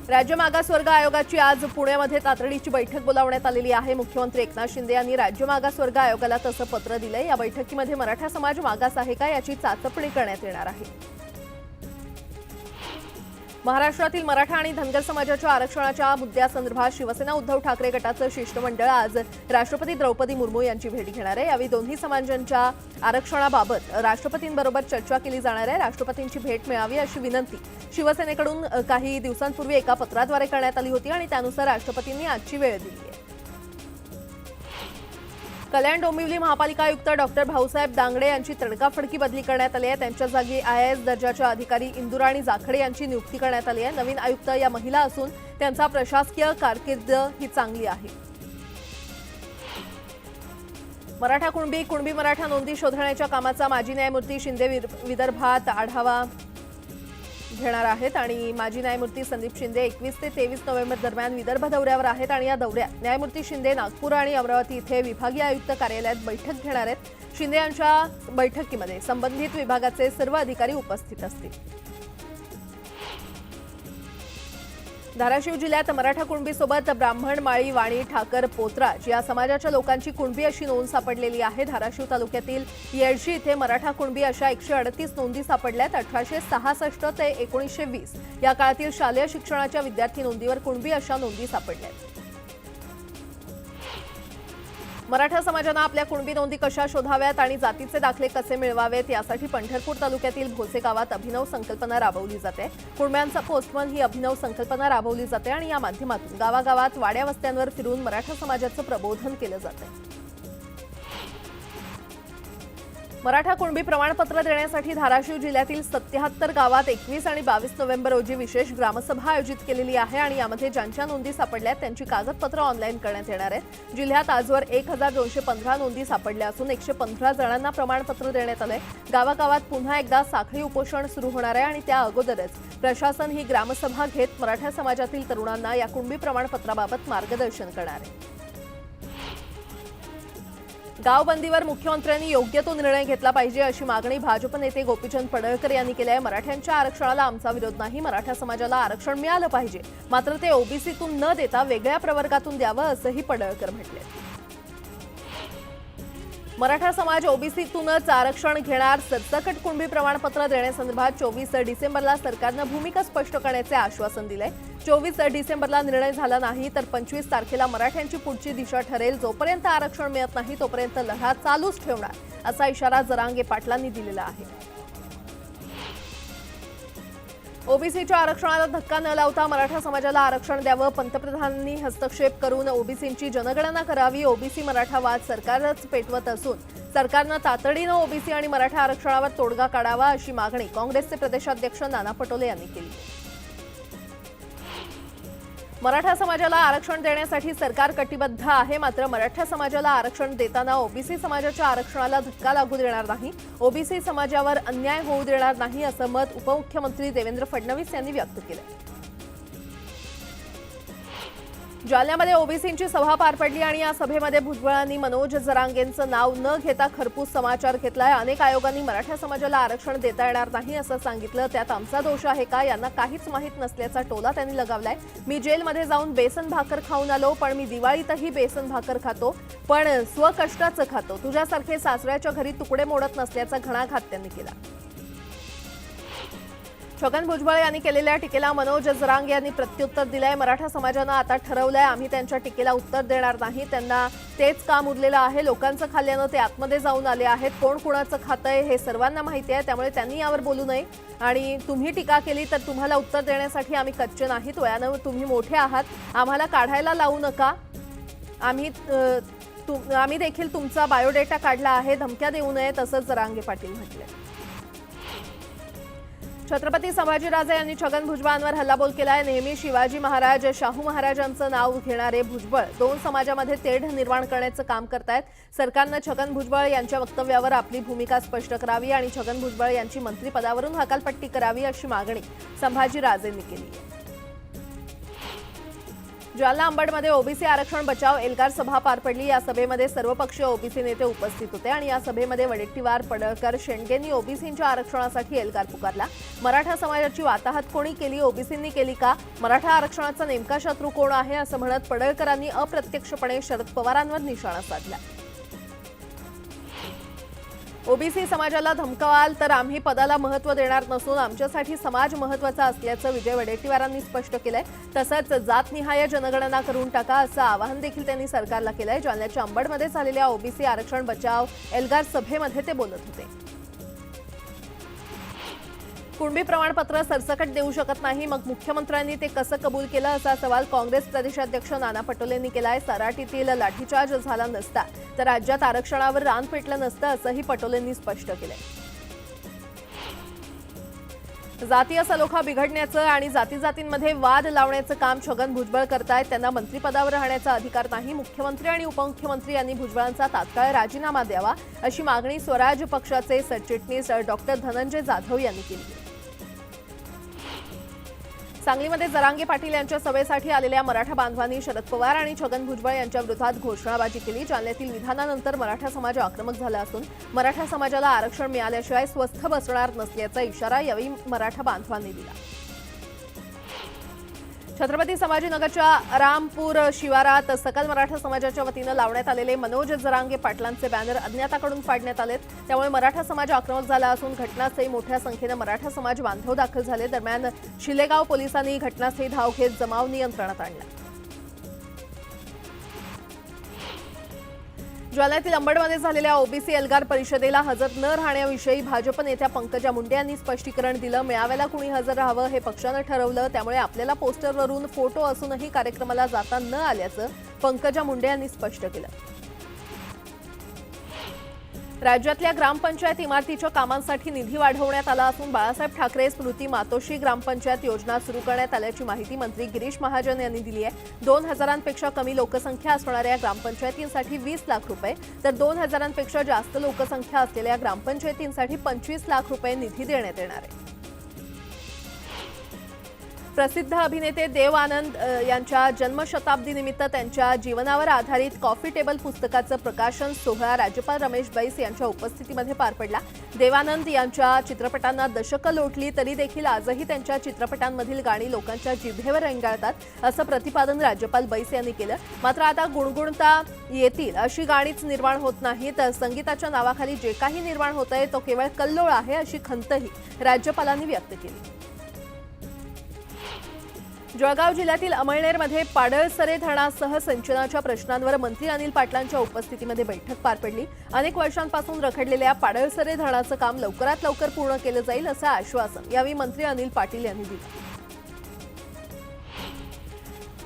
राज्य मागासवर्ग आयोगाची आज पुण्यामध्ये तातडीची बैठक बोलावण्यात आलेली आहे। मुख्यमंत्री एकनाथ शिंदे यांनी राज्य मागासवर्ग आयोगाला तसं पत्र दिलंय। या बैठकीमध्ये मराठा समाज मागास आहे का याची चाचपणी करण्यात येणार आहे। महाराष्ट्रातील मराठा आणि धनगर समाजाच्या आरक्षणाच्या मुद्द्यासंदर्भात शिवसेना उद्धव ठाकरे गटाचं शिष्टमंडळ आज राष्ट्रपती द्रौपदी मुर्मू यांची भेट घेणार आहे। यावेळी दोन्ही समाजांच्या आरक्षणाबाबत राष्ट्रपतींबरोबर चर्चा केली जाणार आहे। राष्ट्रपतींची भेट मिळावी अशी विनंती शिवसेनेकडून काही दिवसांपूर्वी एका पत्राद्वारे करण्यात आली होती आणि त्यानुसार राष्ट्रपतींनी आजची वेळ दिली आहे। कल्याण डोंबिवली महापालिका आयुक्त डॉक्टर भाऊसाहेब दांगडे यांची तडकाफडकी बदली करण्यात आली आहे। त्यांच्या जागी IAS दर्जाच्या अधिकारी इंदुराणी जाखडे यांची नियुक्ती करण्यात आली आहे। नवीन आयुक्त या महिला असून त्यांचा प्रशासकीय कारकीर्द ही चांगली आहे। मराठा कुणबी मराठा नोंदी शोधण्याच्या कामाचा माजी न्यायमूर्ती शिंदे विदर्भात आढावा घेणार आहेत आणि माजी न्यायमूर्ती संदीप शिंदे 21 ते 23 नोव्हेंबर दरम्यान विदर्भ दौऱ्यावर आहेत आणि या दौऱ्यात न्यायमूर्ती शिंदे नागपूर आणि अमरावती इथे विभागीय आयुक्त कार्यालयात बैठक घेणार आहेत। शिंदे यांच्या बैठकीमध्ये संबंधित विभागाचे सर्व अधिकारी उपस्थित असतील। धाराशिव जिल्ह्यात मराठा कुणबीसोबत ब्राह्मण माळी वाणी ठाकर पोतराज या समाजाच्या लोकांची कुणबी अशी नोंद सापडलेली आहे। धाराशिव तालुक्यातील येडशी इथे मराठा कुणबी अशा 138 नोंदी सापडल्यात। 1866 ते 1920 या काळातील शालेय शिक्षणाच्या विद्यार्थी नोंदीवर कुणबी अशा नोंदी सापडल्यात। मराठा समाजाने आपल्या कुणबी नोंदी कशा शोधाव्यात आणि जातीचे दाखले कसे मिळवावेत यासाठी पंढरपूर तालुक्यातील भोसे गावात अभिनव संकल्पना राबवली जाते। कुणब्यांचा पोस्टमन ही अभिनव संकल्पना राबवली जाते आणि या माध्यमातून गावागावात वाड्या वस्त्यांवर फिरून मराठा समाजाचं प्रबोधन केलं जातं। मराठा कुणबी प्रमाणपत्र देण्यासाठी धाराशिव जिल्ह्यातील 77 गावात 21 आणि 22 नोव्हेंबर रोजी विशेष ग्रामसभा आयोजित केलेली आहे आणि यामध्ये ज्यांच्या नोंदी सापडल्यात त्यांची कागदपत्र ऑनलाईन करण्यात येणार आहेत। जिल्ह्यात आजवर 1215 नोंदी सापडल्या असून 115 जणांना प्रमाणपत्र देण्यात आलंय। गावागावात पुन्हा एकदा साखळी उपोषण सुरू होणार आहे आणि त्या अगोदरच प्रशासन ही ग्रामसभा घेत मराठा समाजातील तरुणांना या कुणबी प्रमाणपत्राबाबत मार्गदर्शन करणार आहे। गावबंदीवर मुख्यमंत्र्यांनी योग्य तो निर्णय घेतला पाहिजे अशी मागणी भाजप नेते गोपीचंद पडळकर यांनी केली आहे। मराठ्यांच्या आरक्षणाला आमचा विरोध नाही, मराठा समाजाला आरक्षण मिळालं पाहिजे, मात्र ते ओबीसीतून न देता वेगळ्या प्रवर्गातून द्यावं असंही पडळकर म्हटले। मराठा समाज ओबीसीतूनच आरक्षण घेणार। सरसकट कुणबी प्रमाणपत्र देण्यासंदर्भात 24 डिसेंबरला सरकारनं भूमिका स्पष्ट करण्याचे आश्वासन दिलंय। 24 डिसेंबरला निर्णय झाला नाही तर 25 तारखेला मराठ्यांची पुढची दिशा ठरेल। जोपर्यंत आरक्षण मिळत नाही तोपर्यंत लढा चालूच ठेवणार असा इशारा जरांगे पाटलांनी दिलेला आहे। ओबीसीच्या आरक्षणाला धक्का न लावता मराठा समाजाला आरक्षण द्यावं। पंतप्रधानांनी हस्तक्षेप करून ओबीसींची जनगणना करावी। ओबीसी मराठा वाद सरकारच पेटवत असून सरकारनं तातडीनं ओबीसी आणि मराठा आरक्षणावर तोडगा काढावा अशी मागणी काँग्रेसचे प्रदेशाध्यक्ष नाना पटोले यांनी केली। मराठा समाजाला आरक्षण देण्यासाठी सरकार कटिबद्ध आहे, मात्र मराठा समाजाला आरक्षण देताना ओबीसी समाजाच्या आरक्षणाला धक्का लागू देणार नाही, ओबीसी समाजावर अन्याय होऊ देणार नाही असं मत उपमुख्यमंत्री देवेंद्र फडणवीस यांनी व्यक्त केलं। जालन्यामध्ये ओबीसींची सभा पार पडली आणि या सभेमध्ये भुजबळांनी मनोज जरांगेंचं नाव न घेता खरपूस समाचार घेतलाय। अनेक आयोगांनी मराठा समाजाला आरक्षण देता येणार नाही असं सांगितलं, त्यात आमचा दोष आहे का, यांना काहीच माहीत नसल्याचा टोला त्यांनी लगावलाय। मी जेलमध्ये जाऊन बेसन भाकर खाऊन आलो, पण मी दिवाळीतही बेसन भाकर खातो, पण स्वकष्टाचं खातो। तुझ्यासारखे सासऱ्याच्या घरी तुकडे मोडत नसल्याचा घणाघात त्यांनी केला। छगन भुजबळ यांनी केलेल्या टीकेला मनोज जरांगे यांनी प्रत्युत्तर दिलंय। मराठा समाजानं आता ठरवलंय आम्ही त्यांच्या टीकेला उत्तर देणार नाही, त्यांना तेच काम उरलेलं आहे। लोकांचं खाल्ल्यानं ते आतमध्ये जाऊन आले आहेत, कोण कुणाचं खातंय हे सर्वांना माहिती आहे, त्यामुळे त्यांनी यावर बोलू नये आणि तुम्ही टीका केली तर तुम्हाला उत्तर देण्यासाठी आम्ही कच्चे नाहीत। वयानं तुम्ही मोठे आहात, आम्हाला काढायला लावू नका, आम्ही देखील तुमचा बायोडेटा काढला आहे, धमक्या देऊ नयेत असं जरांगे पाटील म्हटले। छत्रपती संभाजीराजे यांनी छगन भुजबळांवर हल्लाबोल केलाय। नेहमी शिवाजी महाराज शाहू महाराजांचं नाव घेणारे भुजबळ दोन समाजामध्ये तेढ निर्माण करण्याचं काम करतायत। सरकारनं छगन भुजबळ यांच्या वक्तव्यावर आपली भूमिका स्पष्ट करावी आणि छगन भुजबळ यांची मंत्रिपदावरून हकालपट्टी करावी अशी मागणी संभाजीराजेंनी केली आहे। जालना अंबडमध्ये ओबीसी आरक्षण बचाव एल्गार सभा पार पडली। या सभेमध्ये सर्वपक्षीय ओबीसी नेते उपस्थित होते आणि या सभेमध्ये वडेट्टीवार, पडळकर, शेंडगेंनी ओबीसींच्या आरक्षणासाठी एल्गार पुकारला। मराठा समाजाची वाताहत कोणी केली, ओबीसींनी केली का? मराठा आरक्षणाचा नेमका शत्रू कोण आहे असं म्हणत पडळकरांनी अप्रत्यक्षपणे शरद पवारांवर निशाणा साधला। ओबीसी समाजाला धमकावाल तर आम्ही पदाला महत्त्व देणार नसून आमच्यासाठी समाज महत्त्वाचा असल्याचं विजय वडेट्टीवारांनी स्पष्ट केलंय। तसंच जातनिहाय जनगणना करून टाका असं आवाहन देखील त्यांनी सरकारला केलंय। जालन्याच्या अंबडमध्ये झालेल्या ओबीसी आरक्षण बचाव एल्गार सभेमध्ये ते बोलत होते। कुणबी प्रमाणपत्र सरसकट देऊ शकत नाही, मग मुख्यमंत्र्यांनी ते कसं कबूल केलं असा सवाल काँग्रेस प्रदेशाध्यक्ष नाना पटोलेंनी केलाय। सराटीतील लाठीचार्ज झाला नसता तर राज्यात आरक्षणावर रान पेटलं नसतं असंही पटोलेंनी स्पष्ट केलंय। जातीय सलोखा बिघडण्याचं आणि जातींमध्ये वाद लावण्याचं काम छगन भुजबळ करतायत। त्यांना मंत्रिपदावर राहण्याचा अधिकार नाही। मुख्यमंत्री आणि उपमुख्यमंत्री यांनी भुजबळांचा तात्काळ राजीनामा द्यावा अशी मागणी स्वराज पक्षाचे सरचिटणीस डॉक्टर धनंजय जाधव यांनी केली। सांगलीमध्ये जरांगे पाटील यांच्या सभेसाठी आलेल्या मराठा बांधवांनी शरद पवार आणि छगन भुजबळ यांच्या विरोधात घोषणाबाजी केली। जालन्यातील विधानानंतर मराठा समाज आक्रमक झाला असून मराठा समाजाला आरक्षण मिळाल्याशिवाय स्वस्थ बसणार नसल्याचा इशारा यावेळी मराठा बांधवांनी दिला। छत्रपती संभाजीनगरच्या रामपूर शिवारात सकल मराठा समाजाच्या वतीनं लावण्यात आलेले मनोज जरांगे पाटलांचे बॅनर अज्ञाताकडून फाडण्यात आलेत। त्यामुळे मराठा समाज आक्रमक झाला असून घटनास्थळी मोठ्या संख्येनं मराठा समाज बांधव दाखल झाले। दरम्यान शिलेगाव पोलिसांनी घटनास्थळी धाव घेत जमाव नियंत्रणात आणला। जालन्यातील अंबडमध्ये झालेल्या ओबीसी एल्गार परिषदेला हजर न राहण्याविषयी भाजप नेत्या पंकजा मुंडे यांनी स्पष्टीकरण दिलं। मेळाव्याला कुणी हजर राहावं हे पक्षानं ठरवलं, त्यामुळे आपल्याला पोस्टरवरून फोटो असूनही कार्यक्रमाला जाता न आल्याचं पंकजा मुंडे यांनी स्पष्ट केलं। राज्यातल्या ग्रामपंचायत इमारतीच्या कामांसाठी निधी वाढवण्यात आला असून बाळासाहेब ठाकरे स्मृती मातोश्री ग्रामपंचायत योजना सुरू करण्यात आल्याची माहिती मंत्री गिरीश महाजन यांनी दिली आहे। 2000पेक्षा कमी लोकसंख्या असणाऱ्या ग्रामपंचायतींसाठी 20 लाख रुपये तर 2000पेक्षा जास्त लोकसंख्या असलेल्या ग्रामपंचायतींसाठी 25 लाख रुपये निधी देण्यात येणार आहे। प्रसिद्ध अभिनेते देव आनंद यांच्या जन्मशताब्दी निमित्त त्यांच्या जीवनावर आधारित कॉफी टेबल पुस्तकाचं प्रकाशन सोहळा राज्यपाल रमेश बैस यांच्या उपस्थितीमध्ये पार पडला। देवानंद यांच्या चित्रपटांना दशकं लोटली तरी देखील आजही त्यांच्या चित्रपटांमधील गाणी लोकांच्या जिभेवर रेंगाळतात असं प्रतिपादन राज्यपाल बैस यांनी केलं। मात्र आता गुणगुणता येतील अशी गाणीच निर्माण होत नाही तर संगीताच्या नावाखाली जे काही निर्माण होतंय तो केवळ कल्लोळ आहे अशी खंतही राज्यपालांनी व्यक्त केली। जळगाव जिल्ह्यातील अमळनेरमध्ये पाडळसरे धरणासह सिंचनाच्या प्रश्नांवर मंत्री अनिल पाटलांच्या उपस्थितीमध्ये बैठक पार पडली। अनेक वर्षांपासून रखडलेल्या पाडळसरे धरणाचं काम लवकरात लवकर पूर्ण केलं जाईल असं आश्वासन यावेळी मंत्री अनिल पाटील यांनी दिलं।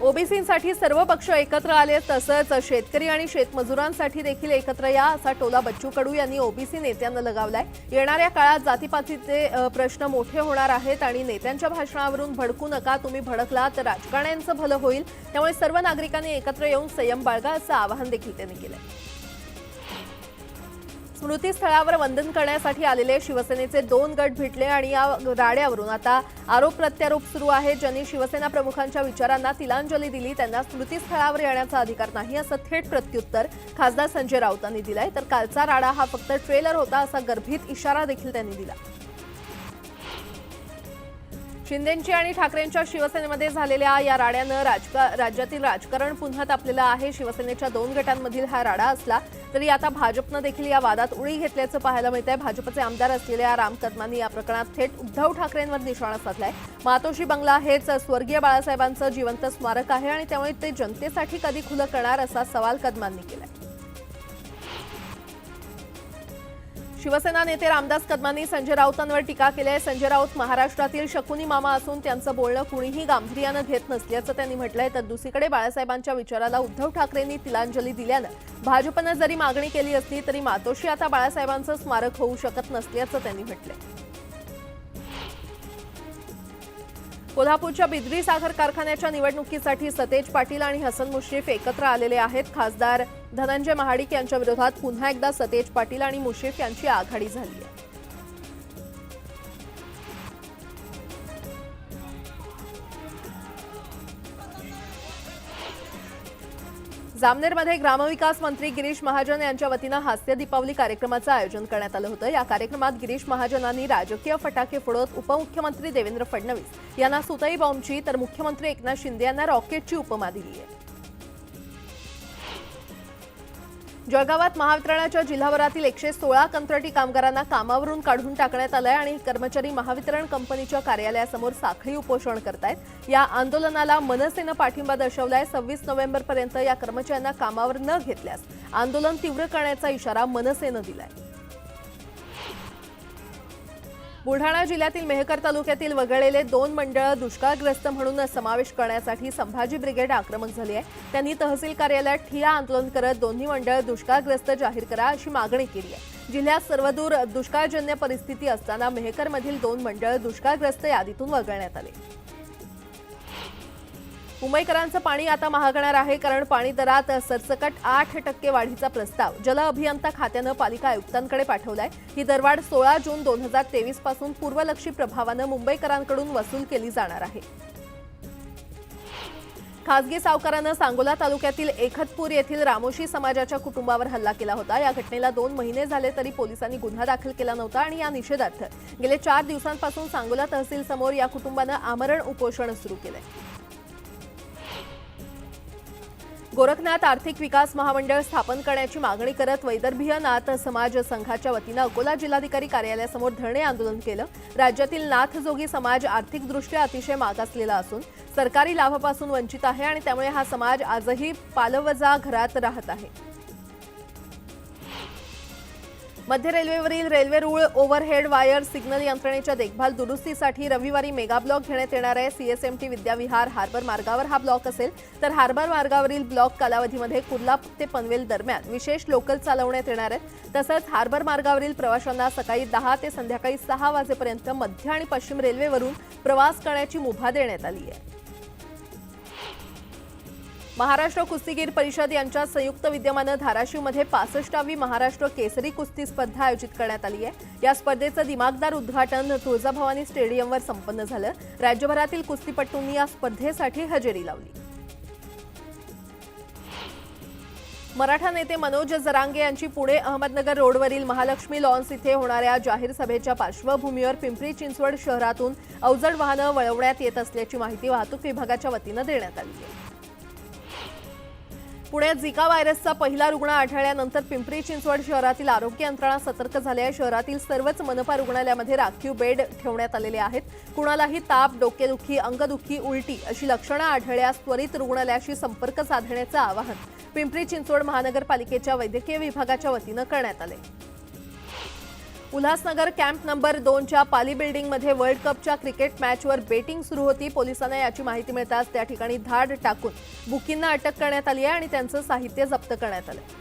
ओबीसींसाठी सर्व पक्ष एकत्र आले तसंच शेतकरी आणि शेतमजुरांसाठी देखील एकत्र या असा टोला बच्चू कडू यांनी ओबीसी नेत्यांना लगावलाय। येणाऱ्या काळात जातीपातीचे प्रश्न मोठे होणार आहेत आणि नेत्यांच्या भाषणावरून भडकू नका, तुम्ही भडकला तर राजकारण्यांचं भलं होईल, त्यामुळे सर्व नागरिकांनी एकत्र येऊन संयम बाळगा असं आवाहन देखील त्यांनी केलंय। स्मृतीस्थळावर वंदन करण्यासाठी आलेले शिवसेनेचे 2 गट भेटले आणि या राड्यावरून आता आरोप प्रत्यारोप सुरू आहे। ज्यांनी शिवसेना प्रमुखांच्या विचारांना तिलांजली दिली त्यांना स्मृतीस्थळावर येण्याचा अधिकार नाही असं थेट प्रत्युत्तर खासदार संजय राऊतांनी दिलंय। तर कालचा राडा हा फक्त ट्रेलर होता असा गर्भित इशारा देखील त्यांनी दिला। शिंदेंची आणि ठाकरेंच्या शिवसेनेमध्ये झालेल्या या राड्यानं राज्यातील राजकारण पुन्हा तापलेलं आहे। शिवसेनेच्या 2 गटांमधील हा राडा असला तरी आता भाजपनं देखील या वादात उडी घेतल्याचं पाहायला मिळतंय। भाजपचे आमदार असलेल्या राम कदमांनी या प्रकरणात थेट उद्धव ठाकरेंवर निशाणा साधलाय। मातोश्री बंगला हेच स्वर्गीय बाळासाहेबांचं जिवंत स्मारक आहे आणि त्यामुळे ते जनतेसाठी कधी खुलं करणार असा सवाल कदमांनी केलाय। शिवसेना नेते रामदास कदमांनी संजय राऊतांवर टीका केली आहे। संजय राऊत महाराष्ट्रातील शकुनी मामा असून त्यांचं बोलणं कुणीही गांभीर्यानं घेत नसल्याचं त्यांनी म्हटलंय। तर दुसरीकडे बाळासाहेबांच्या विचाराला उद्धव ठाकरेंनी तिलांजली दिल्यानं भाजपनं जरी मागणी केली असली तरी मातोश्री आता बाळासाहेबांचं स्मारक होऊ शकत नसल्याचं त्यांनी म्हटलंय। कोल्हापूरच्या बिद्री साखर कारखान्याच्या निवडणुकीसाठी सतेज पाटील आणि हसन मुश्रीफ एकत्र आलेले आहेत। खासदार धनंजय महाडिक यांच्या विरोधात पुन्हा एकदा सतेज पाटील आणि मुश्रीफ यांची आघाडी झाली आहे। जामनेरमध्ये ग्रामविकास मंत्री गिरीश महाजन यांच्या वतीनं हास्य दीपावली कार्यक्रमाचं आयोजन करण्यात आलं होतं। या कार्यक्रमात गिरीश महाजनांनी राजकीय फटाके फोडत उपमुख्यमंत्री देवेंद्र फडणवीस यांना सुतई बॉम्बची तर मुख्यमंत्री एकनाथ शिंदे यांना रॉकेटची उपमा दिली आहे। जळगावात महावितरणाच्या जिल्हाभरातील 116 कंत्राटी कामगारांना कामावरून काढून टाकण्यात आलंय आणि कर्मचारी महावितरण कंपनीच्या कार्यालयासमोर साखळी उपोषण करतायत। या आंदोलनाला मनसेनं पाठिंबा दर्शवलाय। 26 नोव्हेंबरपर्यंत या कर्मचाऱ्यांना कामावर न घेतल्यास आंदोलन तीव्र करण्याचा इशारा मनसेनं दिलाय। बुलढाणा जिल्ह्यातील मेहकर तालुक्यातील वगळलेले 2 मंडळ दुष्काळग्रस्त म्हणून समावेश करण्यासाठी संभाजी ब्रिगेड आक्रमक झाली आहे। त्यांनी तहसील कार्यालयात ठिय्या आंदोलन करत दोन्ही मंडळ दुष्काळग्रस्त जाहीर करा अशी मागणी केली आहे। जिल्ह्यात सर्वदूर दुष्काळजन्य परिस्थिती असताना मेहकरमधील 2 मंडळ दुष्काळग्रस्त यादीतून वगळण्यात आले। मुंबईकरांचं पाणी आता महागणार आहे, कारण पाणी दरात सरसकट 8% वाढीचा प्रस्ताव जल अभियंता खात्यानं पालिका आयुक्तांकडे पाठवलाय। ही दरवाढ 16 जून 2023 पासून पूर्वलक्षी प्रभावानं मुंबईकरांकडून वसूल केली जाणार आहे। खासगी सावकारानं सांगोला तालुक्यातील एकतपूर येथील रामोशी समाजाच्या कुटुंबावर हल्ला केला होता। या घटनेला 2 महिने झाले तरी पोलिसांनी गुन्हा दाखल केला नव्हता आणि या निषेधार्थ गेले 4 दिवसांपासून सांगोला तहसील समोर या कुटुंबानं आमरण उपोषण सुरू केलंय। गोरखनाथ आर्थिक विकास महामंडळ स्थापन करण्याची मागणी करत वैदर्भीय नाथ समाज संघाच्या वतीनं अकोला जिल्हाधिकारी कार्यालयासमोर धरणे आंदोलन केलं। राज्यातील नाथजोगी समाज आर्थिकदृष्ट्या अतिशय मागासलेला असून सरकारी लाभापासून वंचित आहे आणि त्यामुळे हा समाज आजही पालवजा घरात राहत आहे। मध्य रेल्वेवरील रेल्वे रूळ ओव्हरहेड वायर सिग्नल यंत्रणेच्या देखभाल दुरुस्तीसाठी रविवारी मेगा ब्लॉक घेण्यात येणार आहे। सीएसएमटी विद्याविहार हार्बर मार्गावर हा ब्लॉक असेल, तर हार्बर मार्गावरील ब्लॉक कालावधीमध्ये कुर्ला ते पनवेल दरम्यान विशेष लोकल चालवण्यात येणार आहेत। तसंच हार्बर मार्गावरील प्रवाशांना सकाळी 10 ते संध्याकाळी 6 वाजेपर्यंत मध्य आणि पश्चिम रेल्वेवरून प्रवास करण्याची मुभा देण्यात आली आहे। महाराष्ट्र कुस्तीगीर परिषद यांच्या संयुक्त विद्यमानं धाराशिवमध्ये 65वी महाराष्ट्र केसरी कुस्ती स्पर्धा आयोजित करण्यात आली आहे। या स्पर्धेचं दिमागदार उद्घाटन तुळजाभवानी स्टेडियमवर संपन्न झालं। राज्यभरातील कुस्तीपटूंनी या स्पर्धेसाठी हजेरी लावली। मराठा नेते मनोज जरांगे यांची पुणे अहमदनगर रोडवरील महालक्ष्मी लॉन्स इथे होणाऱ्या जाहीर सभेच्या पार्श्वभूमीवर पिंपरी चिंचवड शहरातून अवजड वाहनं वळवण्यात येत असल्याची माहिती वाहतूक विभागाच्या वतीनं देण्यात आली आहे। पुण्यात झिका व्हायरसचा पहिला रुग्ण आढळल्यानंतर पिंपरी चिंचवड शहरातील आरोग्य यंत्रणा सतर्क झाली आहे। शहरातील सर्वच मनपा रुग्णालयामध्ये राखीव बेड ठेवण्यात आलेले आहेत। कुणालाही ताप, डोकेदुखी, अंगदुखी, उलटी अशी लक्षणं आढळल्यास त्वरित रुग्णालयाशी संपर्क साधण्याचं आवाहन पिंपरी चिंचवड महानगरपालिकेच्या वैद्यकीय विभागाच्या वतीनं करण्यात आले। उल्हासनगर कॅम्प नंबर 2च्या पाली बिल्डिंगमध्ये वर्ल्ड कपच्या क्रिकेट मॅचवर बेटिंग सुरू होती। पोलिसांना याची माहिती मिळताच त्या ठिकाणी धाड टाकून बुकींना अटक करण्यात आली आहे आणि त्यांचं साहित्य जप्त करण्यात आलं।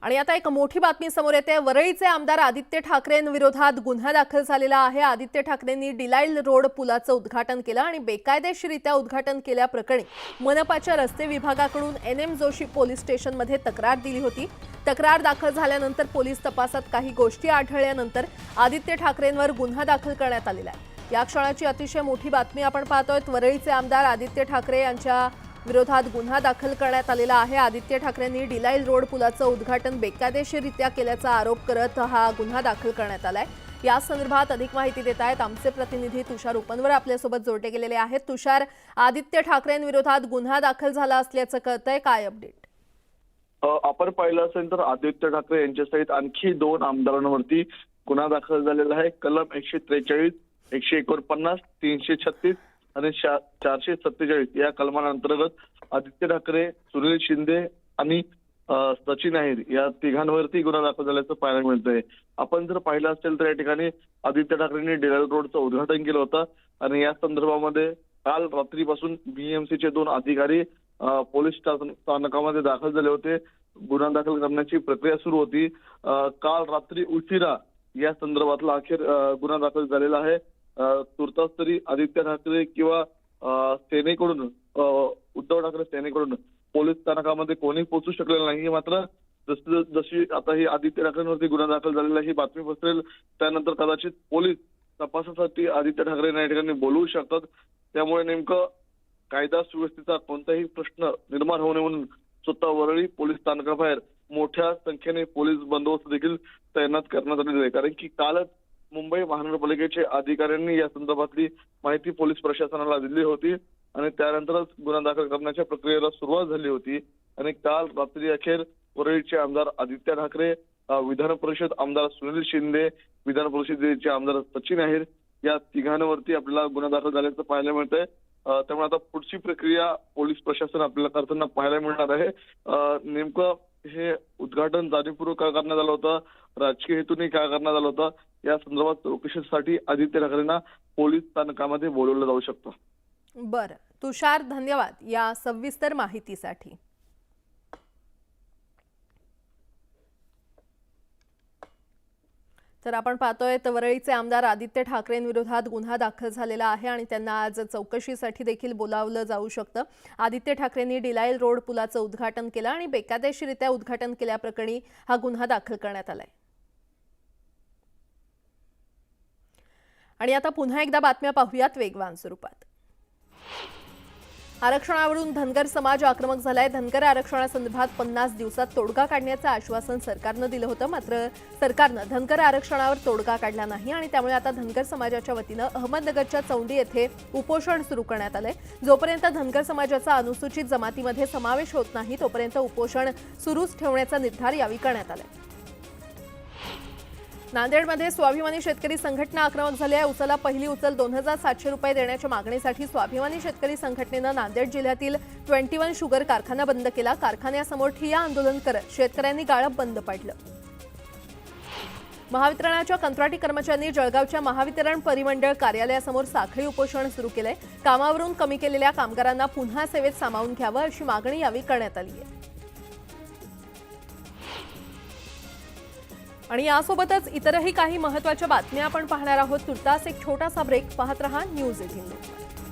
आणि आता एक मोठी बातमी समोर येते। वरळीचे आमदार आदित्य ठाकरेंविरोधात गुन्हा दाखल झालेला आहे। आदित्य ठाकरेंनी डिलाईल रोड पुलाचं उद्घाटन केलं आणि बेकायदेशीरित्या उद्घाटन केल्याप्रकरणी मनपाच्या रस्ते विभागाकडून NM जोशी पोलीस स्टेशनमध्ये तक्रार दिली होती। तक्रार दाखल झाल्यानंतर पोलीस तपासात काही गोष्टी आढळल्यानंतर आदित्य ठाकरेंवर गुन्हा दाखल करण्यात आलेला आहे। या क्षणाची अतिशय मोठी बातमी आपण पाहतोय। वरळीचे आमदार आदित्य ठाकरे यांच्या विरोधात गुन्हा दाखल करण्यात आलेला आहे। आदित्य ठाकरेंनी डिलाईल रोड पुलाचं उद्घाटन बेकायदेशीरित्या केल्याचा आरोप करत हा गुन्हा दाखल करण्यात आलाय। या संदर्भात अधिक माहिती देत आहेत आमचे प्रतिनिधी तुषार उपनवर आपल्यासोबत जोडले गेलेले आहेत। तुषार, आदित्य ठाकरेंविरोधात गुन्हा दाखल झाला असल्याचं कळतंय, काय अपडेट? आपण पाहिलं असेल तर आदित्य ठाकरे यांच्यासहित आणखी 2 आमदारांवरती गुन्हा दाखल झालेला आहे। कलम 143, 149, 336 आणि 447 या कलमांअंतर्गत आदित्य ठाकरे, सुनील शिंदे आणि सचिन अहिर या तिघांवरती गुन्हा दाखल झाल्याचं पाहायला मिळतंय। आपण जर पाहिलं असेल तर या ठिकाणी आदित्य ठाकरेंनी डिलाईल रोडचं उद्घाटन केलं होतं आणि या संदर्भामध्ये काल रात्रीपासून BMCचे 2 अधिकारी पोलीस स्थानकामध्ये दाखल झाले होते। गुन्हा दाखल करण्याची प्रक्रिया सुरू होती। काल रात्री उशिरा या संदर्भातला अखेर गुन्हा दाखल झालेला आहे। तुर्तास तरी आदित्य ठाकरे किंवा सेनेकडून उद्धव ठाकरे सेनेकडून पोलीस स्थानकामध्ये कोणी पोहोचू शकलेलं नाही। मात्र जशी आता ही आदित्य ठाकरेंवरती गुन्हा दाखल झालेला ही बातमी पसरेल त्यानंतर कदाचित पोलीस तपासासाठी आदित्य ठाकरे या ठिकाणी बोलवू शकतात। त्यामुळे नेमकं कायदा सुव्यवस्थेचा कोणताही प्रश्न निर्माण होऊ नये म्हणून स्वतः वरळी पोलीस स्थानकाबाहेर मोठ्या संख्येने पोलीस बंदोबस्त देखील तैनात करण्यात आलेला आहे. कारण की कालच मुंबई महानगरपालिकेचे अधिकाऱ्यांनी या संदर्भातली माहिती पोलीस प्रशासनाला दिली होती आणि त्यानंतरच गुन्हा दाखल करण्याच्या प्रक्रियेला सुरुवात झाली होती. आणि काल रात्री अखेर वरळीचे आमदार आदित्य ठाकरे, विधान परिषद आमदार सुनील शिंदे, विधान परिषदेचे आमदार सचिन आहेर या तिघांवरती आपल्याला गुन्हा दाखल झाल्याचं पाहायला मिळतंय. त्यामुळे आता पुढची प्रक्रिया पोलीस प्रशासन आपल्याला करताना पाहायला मिळणार आहे. नेमकं हे उद्घाटन जाणीवपूर्वक का करण्यात आलं होतं, राजकीय हेतूने का करण्यात आलं होतं, या संदर्भात चौकशीसाठी आदित्य ठाकरेंना पोलीस स्थानकामध्ये बोलवलं जाऊ शकतं. बरं तुषार, धन्यवाद या सविस्तर माहितीसाठी. तर आपण पाहतोय वरळीचे आमदार आदित्य ठाकरेंविरोधात गुन्हा दाखल झालेला आहे आणि त्यांना आज चौकशीसाठी देखील बोलावलं जाऊ शकतं. आदित्य ठाकरेंनी डिलाईल रोड पुलाचं उद्घाटन केलं आणि बेकायदेशीरित्या उद्घाटन केल्याप्रकरणी हा गुन्हा दाखल करण्यात आलाय. आणि आता पुन्हा एकदा बातम्या पाहूयात वेगवान स्वरूपात. आरक्षणावरून धनगर समाज आक्रमक झालाय. धनगर आरक्षणासंदर्भात 50 दिवसात तोडगा काढण्याचं आश्वासन सरकारनं दिलं होतं. मात्र सरकारनं धनगर आरक्षणावर तोडगा काढला नाही आणि त्यामुळे आता धनगर समाजाच्या वतीनं अहमदनगरच्या चौंडी येथे उपोषण सुरू करण्यात आलंय. जोपर्यंत धनगर समाजाचा अनुसूचित जमातीमध्ये समावेश होत नाही तोपर्यंत उपोषण सुरूच ठेवण्याचा निर्धार यावेळी करण्यात आलाय. नांदेडमध्ये स्वाभिमानी शेतकरी संघटना आक्रमक झाली आहे. उसाला पहिली उचल 2700 रुपये देण्याच्या मागणीसाठी स्वाभिमानी शेतकरी संघटनेनं नांदेड जिल्ह्यातील 21 शुगर कारखाना बंद केला. कारखान्यासमोर ठिय्या आंदोलन करत शेतकऱ्यांनी गाळप बंद पाडलं. महावितरणाच्या कंत्राटी कर्मचाऱ्यांनी जळगावच्या महावितरण परिमंडळ कार्यालयासमोर साखळी उपोषण सुरू केलंय. कामावरून कमी केलेल्या कामगारांना पुन्हा सेवेत सामावून घ्यावं अशी मागणी यावेळी करण्यात आली आहे. आणि यासोबतच इतरही काही महत्त्वाच्या बातम्या आपण पाहणार आहोत. तुर्तास एक छोटासा ब्रेक. पाहत रहा न्यूज 18.